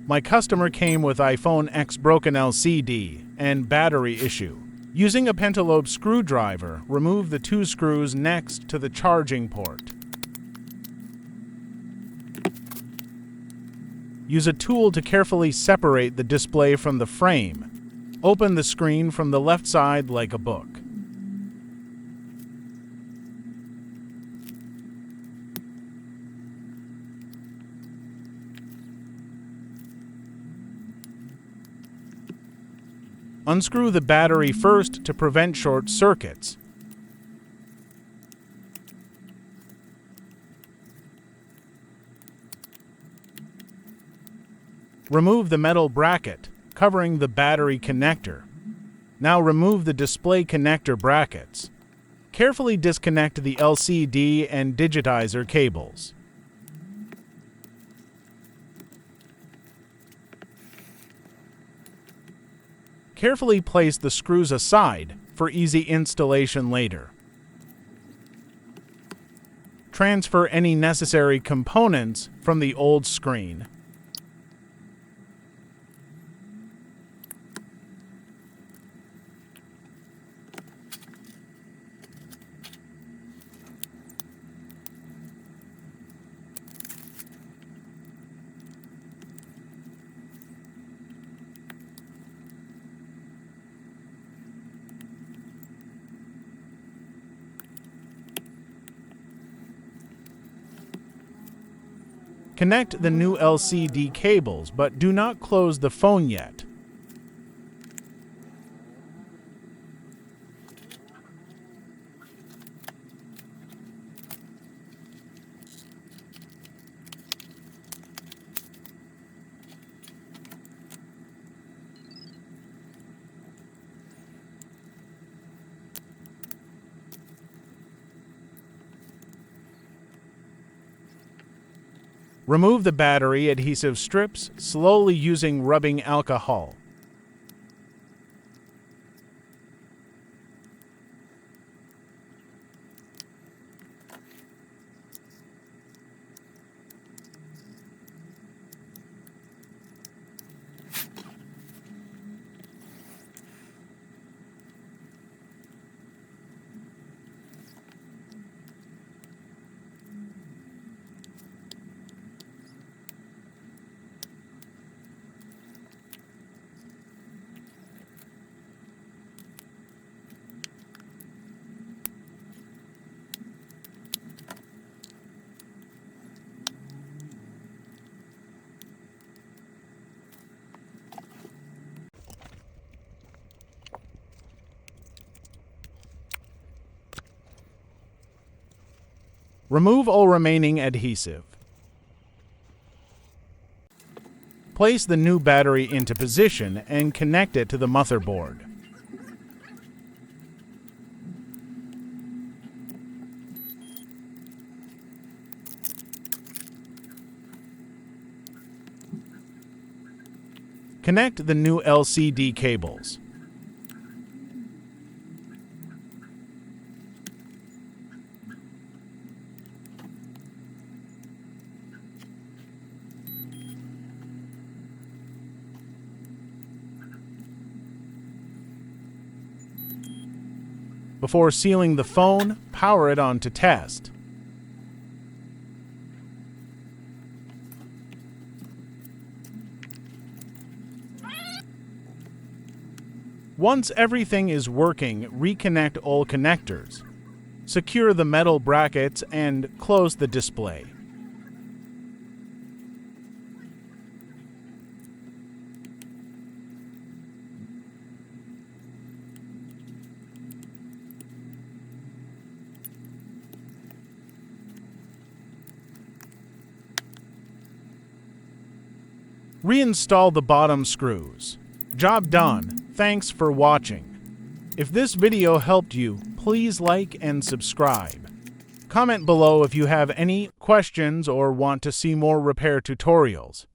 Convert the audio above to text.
My customer came with iPhone X broken LCD and battery issue. Using a pentalobe screwdriver, remove the 2 screws next to the charging port. Use a tool to carefully separate the display from the frame. Open the screen from the left side like a book. Unscrew the battery first to prevent short circuits. Remove the metal bracket covering the battery connector. Now remove the display connector brackets. Carefully disconnect the LCD and digitizer cables. Carefully place the screws aside for easy installation later. Transfer any necessary components from the old screen. Connect the new LCD cables, but do not close the phone yet. Remove the battery adhesive strips slowly using rubbing alcohol. Remove all remaining adhesive. Place the new battery into position and connect it to the motherboard. Connect the new LCD cables. Before sealing the phone, power it on to test. Once everything is working, reconnect all connectors. Secure the metal brackets and close the display. Reinstall the bottom screws. Job done. Thanks for watching. If this video helped you, please like and subscribe. Comment below if you have any questions or want to see more repair tutorials.